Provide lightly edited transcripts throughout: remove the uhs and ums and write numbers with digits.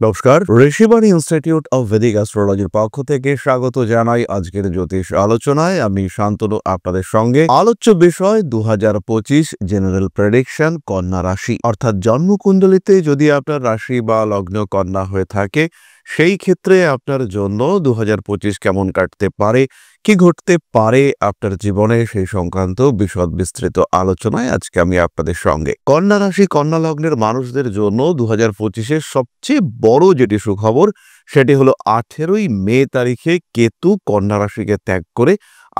নমস্কার, Rishibani institute of Vedic অ্যাস্ট্রোলজির পক্ষ থেকে স্বাগত জানাই আজকের জ্যোতিষ আলোচনায়। আমি শান্তনু আপনাদের সঙ্গে। আলোচ্য বিষয় 2025 জেনারেল প্রেডিকশন কন্যা রাশি, অর্থাৎ জন্মকুণ্ডলিতে যদি আপনার রাশি বা লগ্ন কন্যা হয়ে থাকে সেই ক্ষেত্রে আপনার জন্য 2025 কেমন কাটতে পারে, কি ঘটতে পারে আপনার জীবনে, সেই সংক্রান্ত বিশদ বিস্তৃত আলোচনায় আজকে আমি আপনাদের সঙ্গে। কন্যা রাশি কন্যা লগ্নের মানুষদের জন্য 2025-এর সবচেয়ে বড় যেটি সুখবর সেটি হলো 18ই মে তারিখে কেতু কন্যা রাশিকে ত্যাগ করে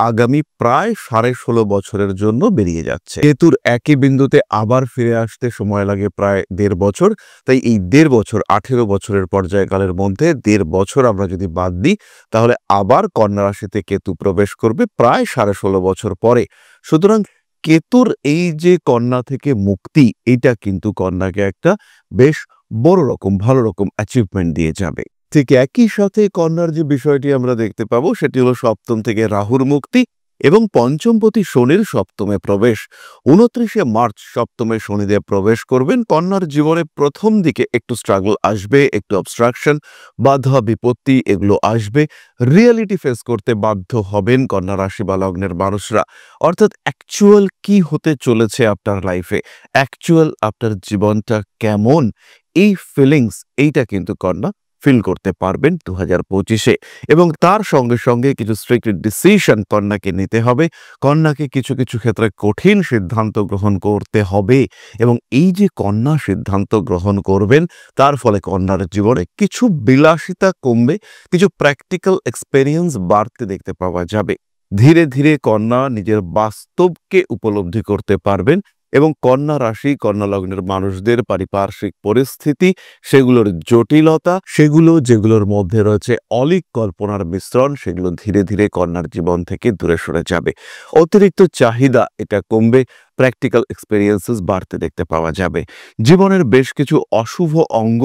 আগামী প্রায় 16.5 বছরের জন্য বেরিয়ে যাচ্ছে। কেতুর একই বিন্দুতে আবার ফিরে আসতে সময় লাগে প্রায় 1.5 বছর। তাই এই 1.5 বছর 18 বছরের পর্যায়কালের মধ্যে 1.5 বছর আমরা যদি বাদ দিই তাহলে আবার কন্যা রাশিতে কেতু প্রবেশ করবে প্রায় 16.5 বছর পরে। সুতরাং কেতুর এই যে কন্যা থেকে মুক্তি, এটা কিন্তু কন্যাকে একটা বেশ বড় রকম ভালো রকম অ্যাচিভমেন্ট দিয়ে যাবে। ঠিক একই সাথে কন্যার যে বিষয়টি আমরা দেখতে পাবো সেটি হলো সপ্তম থেকে রাহুর মুক্তি এবং পঞ্চমপতি শনির সপ্তমে প্রবেশ। 29শে মার্চ সপ্তমে শনিদেব প্রবেশ করবেন। কন্যার জীবনে প্রথম দিকে একটু স্ট্রাগল আসবে, একটু অবস্ট্রাকশন, বাধা বিপত্তি এগুলো আসবে। রিয়েলিটি ফেস করতে বাধ্য হবেন কন্যা রাশি বা লগ্নের মানুষরা। অর্থাৎ অ্যাকচুয়াল কি হতে চলেছে আপনার লাইফে, অ্যাকচুয়াল আপনার জীবনটা কেমন, এই ফিলিংস এইটা কিন্তু কন্যা ফিল করতে পারবেন 2025-এ। এবং তার সঙ্গে সঙ্গে কিছু স্ট্রিক্ট ডিসিশন কন্যাকে নিতে হবে। কন্যাকে কিছু কিছু ক্ষেত্রে কঠিন সিদ্ধান্ত গ্রহণ করতে হবে এবং এই যে কন্যা সিদ্ধান্ত গ্রহণ করবেন তার ফলে কন্যার জীবনে কিছু বিলাসিতা কমবে, কিছু প্র্যাকটিক্যাল এক্সপেরিয়েন্স বাড়তে দেখতে পাওয়া যাবে। ধীরে ধীরে কন্যা নিজের বাস্তবকে উপলব্ধি করতে পারবেন এবং কন্যা রাশি কন্যা লগ্নের মানুষদের পারিপার্শ্বিক পরিস্থিতি, সেগুলোর জটিলতা, সেগুলো যেগুলোর মধ্যে রয়েছে অলীক কল্পনার মিশ্রণ, সেগুলো ধীরে ধীরে কন্যার জীবন থেকে দূরে সরে যাবে। অতিরিক্ত চাহিদা এটা কমবে, প্র্যাকটিক্যাল এক্সপেরিয়েন্সেস বাড়তে দেখতে পাওয়া যাবে। জীবনের বেশ কিছু অশুভ অঙ্গ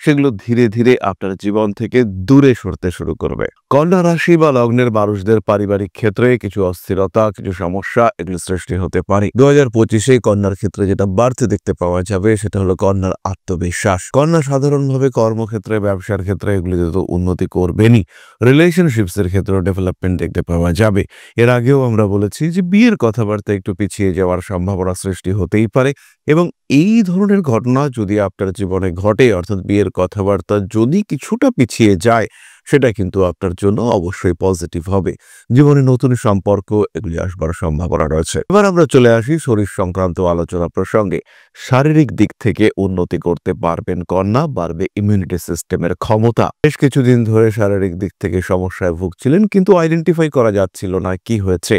সেগুলো ধীরে ধীরে আপনার জীবন থেকে দূরে সরতে শুরু করবে। কন্যা রাশি বা লগ্নের মানুষদের পারিবারিক ক্ষেত্রে কিছু অস্থিরতা, কিছু সমস্যা এগুলো সৃষ্টি হতে পারে। 2025-এ কন্যার ক্ষেত্রে যেটা বাড়তে দেখতে পাওয়া যাবে সেটা হলো কন্যার আত্মবিশ্বাস। কন্যা সাধারণভাবে কর্মক্ষেত্রে, ব্যবসার ক্ষেত্রে এগুলিতে তো উন্নতি করবেনই, রিলেশনশিপসের ক্ষেত্রেও ডেভেলপমেন্ট দেখতে পাওয়া যাবে। এর আগেও আমরা বলেছি যে বিয়ের কথাবার্তা একটু পিছিয়ে যাওয়ার সম্ভাবনা সৃষ্টি হতেই পারে এবং এই ধরনের ঘটনা যদি আপনার জীবনে ঘটে, অর্থাৎ বিয়ের কথাবার্তা যদি কিছুটা পিছিয়ে যায়, সেটা কিন্তু আপনার জন্য অবশ্যই পজিটিভ হবে। জীবনে নতুন সম্পর্ক এগুলি আসবার সম্ভাবনা রয়েছে। এবার আমরা চলে আসি শরীর সংক্রান্ত আলোচনা প্রসঙ্গে। শারীরিক দিক থেকে উন্নতি করতে পারবেন কন্যা, বাড়বে ইমিউনিটি সিস্টেমের ক্ষমতা। বেশ কিছুদিন ধরে শারীরিক দিক থেকে সমস্যায় ভুগছিলেন কিন্তু আইডেন্টিফাই করা যাচ্ছিল না কি হয়েছে,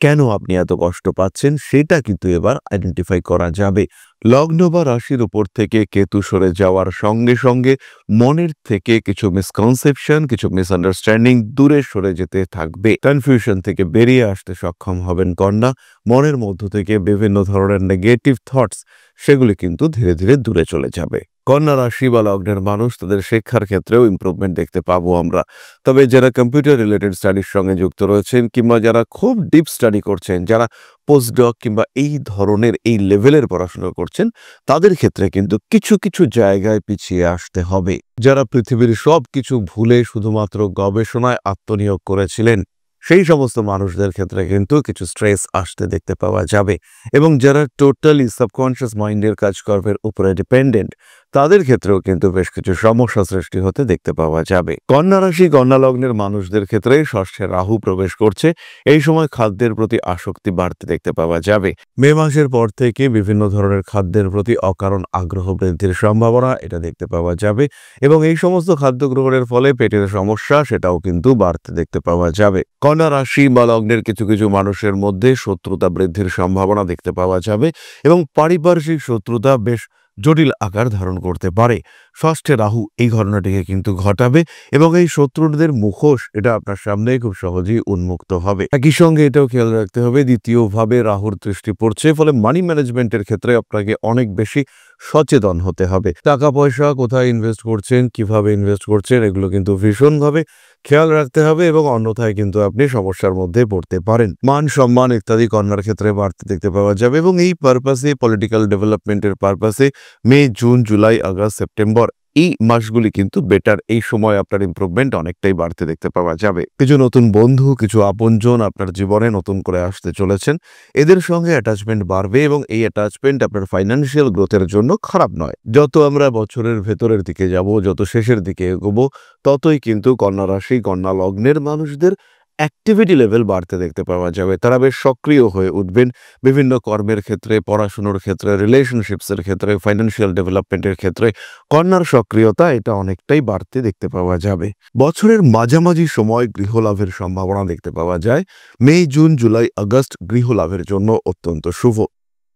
কেন আপনি এত কষ্ট পাচ্ছেন, সেটা কিন্তু এবার আইডেন্টিফাই করা যাবে। লগ্ন বা রাশির উপর থেকে কেতু সরে যাওয়ার সঙ্গে সঙ্গে মনের থেকে কিছু মিসকনসেপশন, কিছু মিসআন্ডারস্ট্যান্ডিং দূরে সরে যেতে থাকবে। কনফিউশন থেকে বেরিয়ে আসতে সক্ষম হবেন কন্যা। মনের মধ্য থেকে বিভিন্ন ধরনের নেগেটিভ থটস সেগুলি কিন্তু ধীরে ধীরে দূরে চলে যাবে। কন্যা রাশি বা লগ্নের মানুষ তাদের শিক্ষার ক্ষেত্রেও ইমপ্রুভমেন্ট দেখতে পাবো আমরা। তবে যারা কম্পিউটার রিলেটেড স্টাডির সঙ্গে যুক্ত রয়েছেন কিংবা যারা খুব ডিপ স্টাডি করছেন, যারা পোস্টডক কিংবা এই ধরনের এই লেভেলের পড়াশোনা করছেন, তাদের ক্ষেত্রে কিন্তু কিছু কিছু জায়গায় পিছিয়ে আসতে হবে। যারা পৃথিবীর সব কিছু ভুলে শুধুমাত্র গবেষণায় আত্মনিয়োগ করেছিলেন, সেই সমস্ত মানুষদের ক্ষেত্রে কিন্তু কিছু স্ট্রেস আসতে দেখতে পাওয়া যাবে এবং যারা টোটালি সাবকনশিয়াস মাইন্ডের কাজকর্মের উপরে ডিপেন্ডেন্ট, তাদের ক্ষেত্রেও কিন্তু বেশ কিছু সমস্যা সৃষ্টি হতে দেখতে পাওয়া যাবে। কন্যা রাশি কন্যা লগ্নের মানুষদের ক্ষেত্রে ষষ্ঠে রাহু প্রবেশ করছে। এই সময় খাদ্যের প্রতি আসক্তি বাড়তে দেখতে পাওয়া যাবে। মে মাসের পর থেকে বিভিন্ন ধরনের খাদ্যের প্রতি অকারণ আগ্রহ বৃদ্ধির সম্ভাবনা এটা দেখতে পাওয়া যাবে এবং এই সমস্ত খাদ্য গ্রহণের ফলে পেটের সমস্যা সেটাও কিন্তু বাড়তে দেখতে পাওয়া যাবে। কন্যা রাশি বা লগ্নের কিছু কিছু মানুষের মধ্যে শত্রুতা বৃদ্ধির সম্ভাবনা দেখতে পাওয়া যাবে এবং পারিপার্শ্বিক শত্রুতা বেশ জটিল আকার ধারণ করতে পারে। ষষ্ঠে রাহু এই ঘটনাটিকে কিন্তু ঘটাবে এবং এই শত্রুদের মুখোশ এটা আপনার সামনে খুব সহজেই উন্মুক্ত হবে। একই সঙ্গে এটাও খেয়াল রাখতে হবে দ্বিতীয়ভাবে রাহুর দৃষ্টি পড়ছে, ফলে মানি ম্যানেজমেন্টের ক্ষেত্রে আপনাকে অনেক বেশি সচেতন হতে হবে। টাকা পয়সা কোথায় ইনভেস্ট করছেন, কিভাবে ইনভেস্ট করছেন, এগুলো কিন্তু ভীষণভাবে খেয়াল রাখতে হবে এবং অন্যথায় কিন্তু আপনি সমস্যার মধ্যে পড়তে পারেন। মান সম্মান ইত্যাদি কন্যার ক্ষেত্রে বাড়তে দেখতে পাওয়া যাবে এবং এই পারপাসে পলিটিক্যাল ডেভেলপমেন্টের পারপাসে মে, জুন, জুলাই, আগস্ট, সেপ্টেম্বর এই মাসগুলি কিন্তু বেটার। এই সময় আপনার ইমপ্রুভমেন্ট অনেকটাই বাড়তে দেখতে পাওয়া যাবে। কিছু নতুন বন্ধু, কিছু আপনজন আপনার জীবনে নতুন করে আসতে চলেছেন। এদের সঙ্গে অ্যাটাচমেন্ট বাড়বে এবং এই অ্যাটাচমেন্ট আপনার ফাইন্যান্সিয়াল গ্রোথের জন্য খারাপ নয়। যত আমরা বছরের ভেতরের দিকে যাব, যত শেষের দিকে এগোবো, ততই কিন্তু কন্যা রাশি, কন্যা লগ্নের মানুষদের অ্যাক্টিভিটি লেভেল বাড়তে দেখতে পাওয়া যাবে। তারা বেশ সক্রিয় হয়ে উঠবেন বিভিন্ন কর্মের ক্ষেত্রে, পড়াশুনোর ক্ষেত্রে, রিলেশনশিপসের ক্ষেত্রে, ফাইন্যান্সিয়াল ডেভেলপমেন্টের ক্ষেত্রে কন্যার সক্রিয়তা এটা অনেকটাই বাড়তে দেখতে পাওয়া যাবে। বছরের মাঝামাঝি সময় গৃহলাভের সম্ভাবনা দেখতে পাওয়া যায়। মে, জুন, জুলাই, আগস্ট গৃহলাভের জন্য অত্যন্ত শুভ।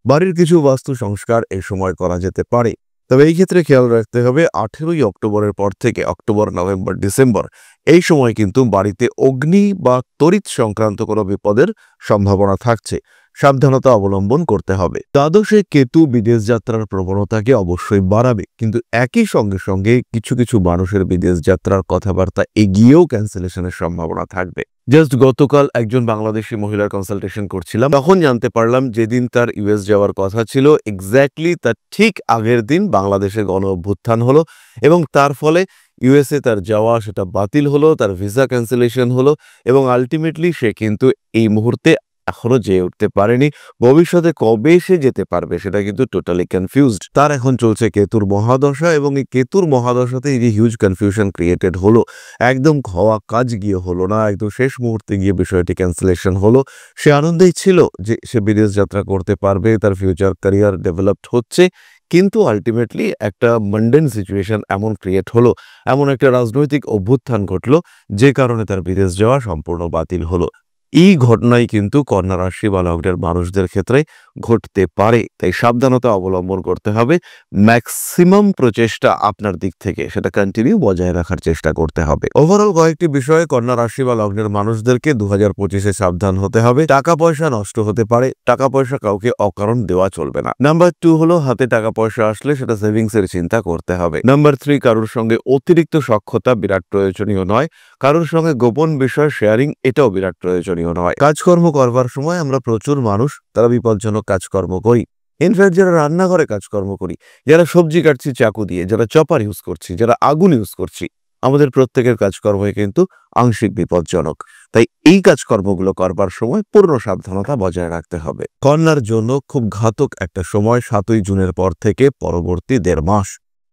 বাড়ির কিছু বাস্তু সংস্কার এই সময় করা যেতে পারে। তবে এই ক্ষেত্রে খেয়াল রাখতে হবে 18ই অক্টোবরের পর থেকে অক্টোবর, নভেম্বর, ডিসেম্বর এই সময় কিন্তু বাড়িতে অগ্নি বা তড়িৎ সংক্রান্ত কোনো বিপদের সম্ভাবনা থাকছে। সাবধানতা অবলম্বন করতে হবে। দ্বাদশে কেতু বিদেশ যাত্রার প্রবণতাকে অবশ্যই বাড়াবে, কিন্তু একই সঙ্গে সঙ্গে কিছু কিছু মানুষের বিদেশ যাত্রার কথাবার্তা এগিয়েও ক্যান্সেলেশনের সম্ভাবনা থাকবে। জাস্ট গতকাল একজন বাংলাদেশি মহিলার কনসালটেশন করছিলাম, তখন জানতে পারলাম যেদিন তার ইউএস যাওয়ার কথা ছিল এক্স্যাক্টলি তার ঠিক আগের দিন বাংলাদেশে গণ অভ্যুত্থান হলো এবং তার ফলে ইউএসএ তার যাওয়া সেটা বাতিল হলো, তার ভিসা ক্যান্সেলেশন হলো এবং আলটিমেটলি সে কিন্তু এই মুহূর্তে এখনো যেয়ে উঠতে পারেনি। ভবিষ্যতে কবে সে যেতে পারবে সেটা কিন্তু টোটালি কনফিউজড। তার এখন চলছে কেতুর মহাদশা এবং এই কেতুর মহাদশাতে এই যে হিউজ কনফিউশন ক্রিয়েটেড হলো, একদম হওয়া কাজ গিয়ে হলো না, একদম শেষ মুহূর্তে গিয়ে বিষয়টি ক্যান্সেলেশন হলো। সে আনন্দেই ছিল যে সে বিদেশ যাত্রা করতে পারবে, তার ফিউচার ক্যারিয়ার ডেভেলপড হচ্ছে, কিন্তু আলটিমেটলি একটা মান্ডেন সিচুয়েশন এমন ক্রিয়েট হলো, এমন একটা রাজনৈতিক অভ্যুত্থান ঘটলো যে কারণে তার বিদেশ যাওয়া সম্পূর্ণ বাতিল হলো। এই ঘটনাই কিন্তু কন্যা রাশি বা লগ্নের মানুষদের ক্ষেত্রে ঘটতে পারে, তাই সাবধানতা অবলম্বন করতে হবে। ম্যাক্সিমাম প্রচেষ্টা আপনার দিক থেকে সেটা কন্টিনিউ বজায় রাখার চেষ্টা করতে হবে। ওভারঅল কয়েকটি বিষয়ে কন্যা রাশি বা লগ্নের মানুষদেরকে 2025-এ সাবধান হতে হবে। টাকা পয়সা নষ্ট হতে পারে, টাকা পয়সা কাউকে অকারণ দেওয়া চলবে না। নাম্বার 2 হলো হাতে টাকা পয়সা আসলে সেটা সেভিংস এর চিন্তা করতে হবে। নাম্বার 3, কারোর সঙ্গে অতিরিক্ত সখ্যতা বিরাট প্রয়োজনীয় নয়। কারোর সঙ্গে গোপন বিষয় শেয়ারিং এটাও বিরাট প্রয়োজনীয় নয়। কাজকর্ম করবার সময় আমরা প্রচুর মানুষ তারা বিপজ্জনক কাজকর্ম করি। ইনফ্যাক্ট যারা রান্নাঘরে কাজকর্ম করি, যারা সবজি কাটছি চাকু দিয়ে, যারা চপার ইউজ করছি, যারা আগুন ইউজ করছি, আমাদের প্রত্যেকের কাজকর্মই কিন্তু আংশিক বিপজ্জনক। তাই এই কাজকর্মগুলো করবার সময় পূর্ণ সাবধানতা বজায় রাখতে হবে। কন্যার জন্য খুব ঘাতক একটা সময় 7ই জুনের পর থেকে পরবর্তী 1.5 মাস।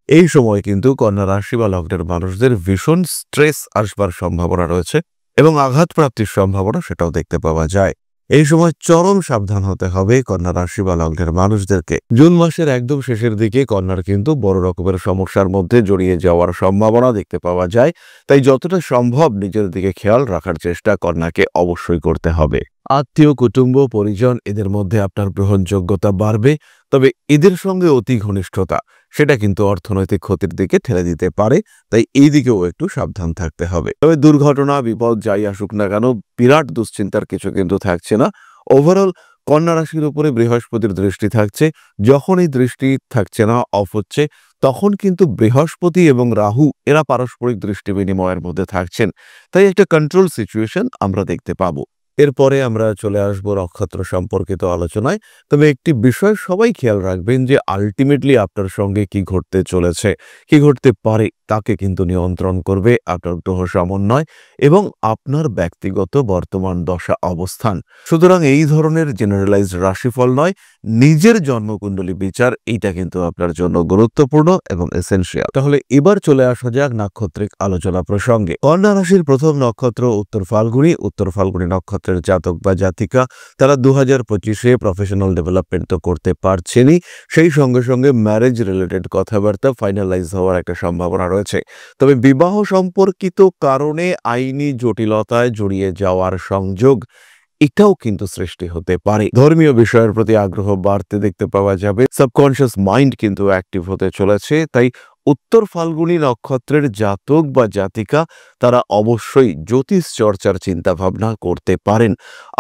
এই সময় কিন্তু কন্যা রাশি বা লগ্নের মানুষদের ভীষণ স্ট্রেস আসবার সম্ভাবনা রয়েছে এবং আঘাতপ্রাপ্তির সম্ভাবনা সেটাও দেখতে পাওয়া যায়। এই সময় চরম সাবধান হতে হবে কন্যা রাশি বা লগ্নের মানুষদেরকে। জুন মাসের একদম শেষের দিকে কন্যার কিন্তু বড় রকমের সমস্যার মধ্যে জড়িয়ে যাওয়ার সম্ভাবনা দেখতে পাওয়া যায়, তাই যতটা সম্ভব নিজের দিকে খেয়াল রাখার চেষ্টা কন্যাকে অবশ্যই করতে হবে। আত্মীয়, কুটুম্ব, পরিজন এদের মধ্যে আপনার গ্রহণযোগ্যতা বাড়বে, তবে এদের সঙ্গে অতি ঘনিষ্ঠতা সেটা কিন্তু অর্থনৈতিক ক্ষতির দিকে ঠেলে দিতে পারে, তাই এই দিকেও একটু সাবধান থাকতে হবে। তবে দুর্ঘটনা, বিপদ যাই আসুক না কেন বিরাট দুশ্চিন্তার কিছু কিন্তু থাকছে না। ওভারঅল কন্যা রাশির উপরে বৃহস্পতির দৃষ্টি থাকছে। যখন এই দৃষ্টি থাকছে না, অফ হচ্ছে, তখন কিন্তু বৃহস্পতি এবং রাহু এরা পারস্পরিক দৃষ্টি বিনিময়ের মধ্যে থাকছেন, তাই একটা কন্ট্রোল সিচুয়েশন আমরা দেখতে পাবো। এরপরে আমরা চলে আসবো নক্ষত্র সম্পর্কিত আলোচনায়। তবে একটি বিষয় সবাই খেয়াল রাখবেন যে আলটিমেটলি আপনার সঙ্গে কি ঘটতে চলেছে, কি ঘটতে পারে তাকে কিন্তু নিয়ন্ত্রণ করবে আপনার গ্রহ সমন্বয় এবং আপনার ব্যক্তিগত বর্তমান দশা অবস্থান। সুতরাং এই ধরনের জেনারেলাইজড রাশিফল নয়, নিজের জন্মকুণ্ডলী বিচার এইটা কিন্তু আপনার জন্য গুরুত্বপূর্ণ এবং এসেনশিয়াল। তাহলে এবার চলে আসা যাক নাক্ষত্রিক আলোচনা প্রসঙ্গে। কন্যা রাশির প্রথম নক্ষত্র উত্তর ফাল্গুনী। উত্তর ফাল্গুনী নক্ষত্রের জাতক বা জাতিকা তারা 2025-এ প্রফেশনাল ডেভেলপমেন্ট তো করতে পারছেনই, সেই সঙ্গে সঙ্গে ম্যারেজ রিলেটেড কথাবার্তা ফাইনালাইজ হওয়ার একটা সম্ভাবনা রয়েছে। তবে বিবাহ সম্পর্কিত কারণে আইনি জটিলতায় জড়িয়ে যাওয়ার সংযোগ এটাও কিন্তু সৃষ্টি হতে পারে। ধর্মীয় বিষয়ের প্রতি আগ্রহ বাড়তে দেখতে পাওয়া যাবে। সাবকনশিয়াস মাইন্ড কিন্তু অ্যাক্টিভ হতে চলেছে, তাই উত্তর ফাল্গুনী নক্ষত্রের জাতক বা জাতিকা তারা অবশ্যই জ্যোতিষ চর্চার চিন্তা ভাবনা করতে পারেন।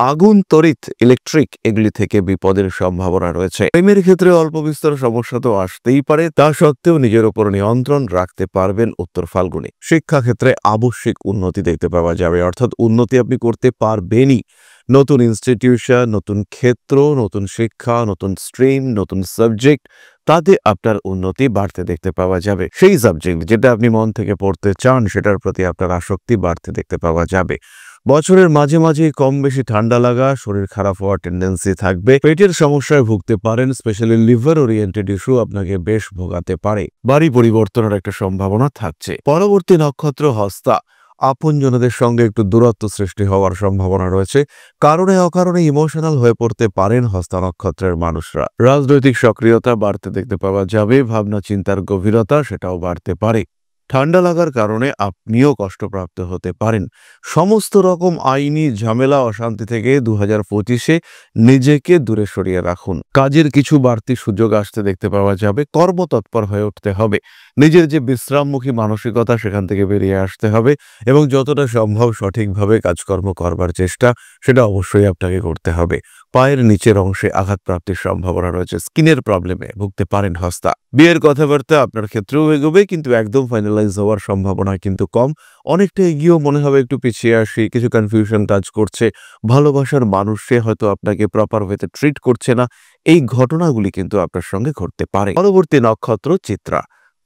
আগুন, তড়িৎ, ইলেকট্রিক এগুলি থেকে বিপদের সম্ভাবনা রয়েছে। প্রেমের ক্ষেত্রে অল্প বিস্তর সমস্যা তো আসতেই পারে, তা সত্ত্বেও নিজের উপর নিয়ন্ত্রণ রাখতে পারবেন উত্তর ফাল্গুনী। শিক্ষা ক্ষেত্রে আবশ্যিক উন্নতি দেখতে পাওয়া যাবে, অর্থাৎ উন্নতি আপনি করতে পারবেনই। নতুন ইনস্টিটিউশন, নতুন ক্ষেত্র, নতুন শিক্ষা, নতুন স্ট্রিম, নতুন সাবজেক্ট তাতে আপনার উন্নতি বাড়তে দেখতে পাওয়া যাবে। সেই সাবজেক্ট যেটা আপনি মন থেকে পড়তে চান সেটার প্রতি আপনার আসক্তি বাড়তে দেখতে পাওয়া যাবে। বছরের মাঝে মাঝে কম বেশি ঠান্ডা লাগা, শরীর খারাপ হওয়ার টেন্ডেন্সি থাকবে, পেটের সমস্যায় ভুগতে পারেন, স্পেশালি লিভার ওরিয়েন্টেড ইস্যু আপনাকে বেশ ভোগাতে পারে। বাড়ি পরিবর্তনের একটা সম্ভাবনা থাকছে। পরবর্তী নক্ষত্র হস্তা। আপনজনদের সঙ্গে একটু দূরত্ব সৃষ্টি হওয়ার সম্ভাবনা রয়েছে। কারণে অকারণে ইমোশনাল হয়ে পড়তে পারেন হস্তা নক্ষত্রের মানুষরা। রাজনৈতিক সক্রিয়তা বাড়তে দেখতে পাওয়া যাবে। ভাবনা চিন্তার গভীরতা সেটাও বাড়তে পারে। ঠান্ডা লাগার কারণে আপনিও কষ্টপ্রাপ্ত হতে পারেন। সমস্ত রকম আইনি ঝামেলা অশান্তি থেকে 2025-এ নিজেকে দূরে সরিয়ে রাখুন। কাজের কিছু বাড়তি সুযোগ আসতে দেখতে পাওয়া যাবে। কর্মতৎপর হয়ে উঠতে হবে। নিজের যে বিশ্রামমুখী মানসিকতা সেখান থেকে বেরিয়ে আসতে হবে এবং যতটা সম্ভব সঠিকভাবে কাজকর্ম করবার চেষ্টা সেটা অবশ্যই আপনাকে করতে হবে। পায়ের নিচের অংশে আঘাতপ্রাপ্তির সম্ভাবনা রয়েছে। স্কিনের প্রবলেমে ভুগতে পারেন হস্তা। বিয়ের কথাবার্তা আপনার ক্ষেত্রেও এগোবে, কিন্তু একদম ফাইনালাইজ হওয়ার সম্ভাবনা কিন্তু কম। অনেকটা এগিয়েও মনে হবে একটু পিছিয়ে আসি, কিছু কনফিউশন কাজ করছে, ভালোবাসার মানুষ সে হয়তো আপনাকে প্রপার ওয়েতে ট্রিট করছে না। এই ঘটনাগুলি কিন্তু আপনার সঙ্গে ঘটতে পারে। পরবর্তী নক্ষত্র চিত্রা।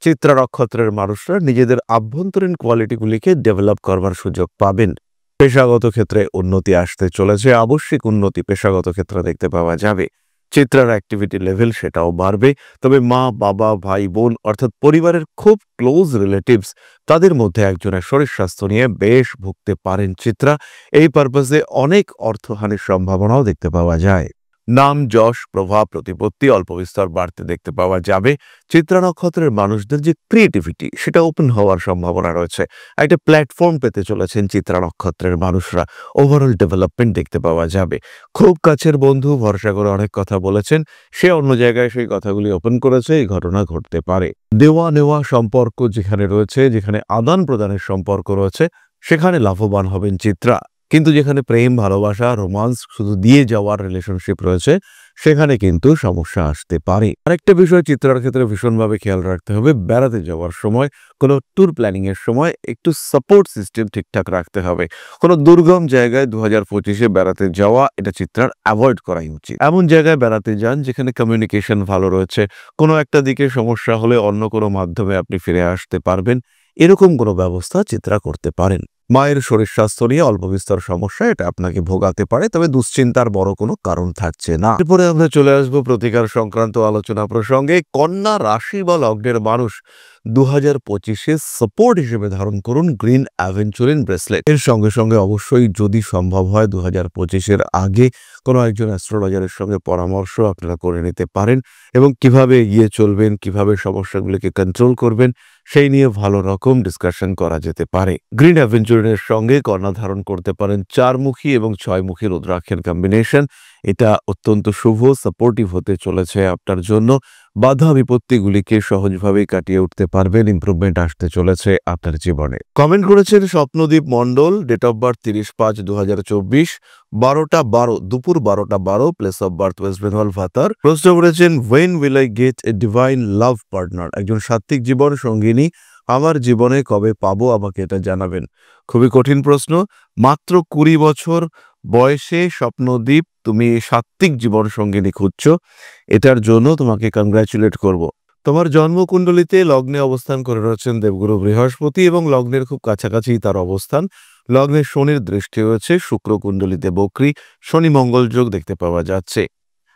চিত্রা নক্ষত্রের মানুষরা নিজেদের আভ্যন্তরীণ কোয়ালিটিগুলিকে ডেভেলপ করবার সুযোগ পাবেন। পেশাগত ক্ষেত্রে উন্নতি আসতে চলেছে। আবশ্যিক উন্নতি পেশাগত ক্ষেত্রে দেখতে পাওয়া যাবে। চিত্রার অ্যাক্টিভিটি লেভেল সেটাও বাড়বে। তবে মা, বাবা, ভাই, বোন অর্থাৎ পরিবারের খুব ক্লোজ রিলেটিভস তাদের মধ্যে একজনের শরীর স্বাস্থ্য নিয়ে বেশ ভুগতে পারেন চিত্রা। এই পারপাসে অনেক অর্থহানির সম্ভাবনাও দেখতে পাওয়া যায়। নাম, যশ, প্রভাব, প্রতিপত্তি অল্প বিস্তর বাড়তে দেখতে পাওয়া যাবে। চিত্রা নক্ষত্রের মানুষদের যে ক্রিয়েটিভিটি সেটা ওপেন হওয়ার সম্ভাবনা রয়েছে। একটা প্ল্যাটফর্ম পেতে চলেছেন চিত্রা নক্ষত্রের মানুষরা। ওভারঅল ডেভেলপমেন্ট দেখতে পাওয়া যাবে। খুব কাছের বন্ধু ভরসা করে অনেক কথা বলেছেন, সে অন্য জায়গায় সেই কথাগুলি ওপেন করেছে, এই ঘটনা ঘটতে পারে। দেওয়া নেওয়া সম্পর্ক যেখানে রয়েছে, যেখানে আদান প্রদানের সম্পর্ক রয়েছে, সেখানে লাভবান হবেন চিত্রা। কিন্তু যেখানে প্রেম, ভালোবাসা, রোমান্স, শুধু দিয়ে যাওয়ার রিলেশনশিপ রয়েছে, সেখানে কিন্তু সমস্যা আসতে পারে। আরেকটা বিষয় চিত্রার ক্ষেত্রে ভীষণভাবে খেয়াল রাখতে হবে, বেড়াতে যাওয়ার সময়, কোনো ট্যুর প্ল্যানিং এর সময় একটু সাপোর্ট সিস্টেম ঠিকঠাক রাখতে হবে। কোনো দুর্গম জায়গায় 2025-এ বেড়াতে যাওয়া এটা চিত্রার অ্যাভয়েড করাই উচিত। এমন জায়গায় বেড়াতে যান যেখানে কমিউনিকেশন ভালো রয়েছে। কোনো একটা দিকে সমস্যা হলে অন্য কোনো মাধ্যমে আপনি ফিরে আসতে পারবেন, এরকম কোনো ব্যবস্থা চিত্রা করতে পারেন। মায়ের শরীর স্বাস্থ্য নিয়ে অল্প বিস্তর সমস্যা এটা আপনাকে ভোগাতে পারে, তবে দুশ্চিন্তার বড় কোনো কারণ থাকছে না। এরপরে আমরা চলে আসবো প্রতিকার সংক্রান্ত আলোচনা প্রসঙ্গে। কন্যা রাশি বা লগ্নের মানুষ 2025-এ সাপোর্ট হিসেবে ধারণ করুন গ্রিন অ্যাভেঞ্চুরিন ব্রেসলেট। এর সঙ্গে সঙ্গে অবশ্যই যদি সম্ভব হয় 2025-এর আগে কোনো একজন অ্যাস্ট্রোলজারের সঙ্গে পরামর্শ আপনারা করে নিতে পারেন এবং কিভাবে এগিয়ে চলবেন, কিভাবে সমস্যাগুলিকে কন্ট্রোল করবেন সেই নিয়ে ভালো রকম ডিসকাশন করা যেতে পারে। গ্রিন অ্যাভেঞ্চুরিনের সঙ্গে কন্যা ধারণ করতে পারেন 4মুখী এবং 6মুখী রুদ্রাক্ষের কম্বিনেশন। এটা অত্যন্ত শুভ, সাপোর্টিভ হতে চলেছে আপনার জন্য। বাধা বিপত্তিগুলিকে সহজভাবে কাটিয়ে উঠতে পারবেন, ইমপ্রুভমেন্ট আসতে চলেছে আপনার জীবনে। কমেন্ট করেছেন Swapnadip Mondal, date of birth 30/5/2024, 12:12 দুপুর 12:12, place of birth West Bengal Bhatar. প্রশ্ন করেছেন when will I get a divine love partner, একজন সাত্ত্বিক জীবন সঙ্গিনী আমার জীবনে কবে পাবো, আমাকে এটা জানাবেন। খুবই কঠিন প্রশ্ন। মাত্র 20 বছর বয়সে স্বপ্নদীপ তুমি সাত্ত্বিক জীবন সঙ্গিনী খুঁজছো, এটার জন্য তোমাকে কংগ্রাচুলেট করব। তোমার জন্মকুণ্ডলিতে লগ্নে অবস্থান করে রয়েছেন দেবগুরু বৃহস্পতি এবং লগ্নের খুব কাছাকাছি তার অবস্থান। লগ্নের শনির দৃষ্টি রয়েছে, শুক্র কুণ্ডলিতে বক্রী, শনি মঙ্গল যোগ দেখতে পাওয়া যাচ্ছে।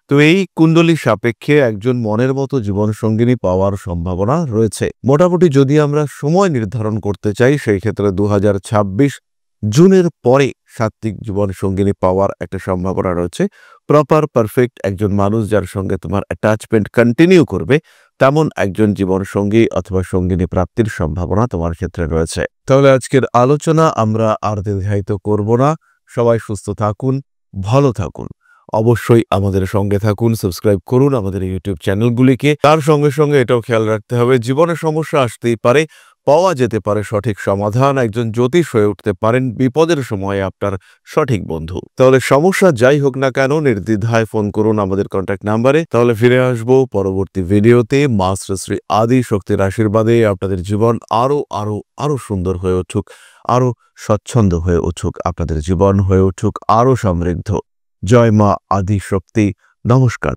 তো এই কুণ্ডলী সাপেক্ষে একজন মনের মতো জীবন সঙ্গিনী পাওয়ার সম্ভাবনা রয়েছে। মোটামুটি যদি আমরা সময় নির্ধারণ করতে চাই সেই ক্ষেত্রে 2026 জুনের পরে সাত্ত্বিক জীবন সঙ্গিনী পাওয়ার একটা সম্ভাবনা রয়েছে। প্রপার পারফেক্ট একজন মানুষ যার সঙ্গে তোমার অ্যাটাচমেন্ট কন্টিনিউ করবে, তেমন একজন জীবন সঙ্গী অথবা সঙ্গিনী প্রাপ্তির সম্ভাবনা তোমার ক্ষেত্রে রয়েছে। তাহলে আজকের আলোচনা আমরা আর দীর্ঘায়িত করব না। সবাই সুস্থ থাকুন, ভালো থাকুন। অবশ্যই আমাদের সঙ্গে থাকুন, সাবস্ক্রাইব করুন আমাদের ইউটিউব চ্যানেলগুলিকে। তার সঙ্গে সঙ্গে এটাও খেয়াল রাখতে হবে, জীবনে সমস্যা আসতেই পারে, পাওয়া যেতে পারে সঠিক সমাধান। একজন জ্যোতিষ হয়ে উঠতে পারেন বিপদের সময়ে আপনার সঠিক বন্ধু। তাহলে সমস্যা যাই হোক না কেন নির্দ্বিধায় ফোন করুন আমাদের কন্ট্যাক্ট নাম্বারে। তাহলে ফিরে আসবো পরবর্তী ভিডিওতে। মা শ্রী আদি শক্তির আশীর্বাদে আপনাদের জীবন আরো আরো আরো সুন্দর হয়ে উঠুক, আরো স্বচ্ছন্দ হয়ে উঠুক, আপনাদের জীবন হয়ে উঠুক আরো সমৃদ্ধ। জয় মা আদি শক্তি। নমস্কার।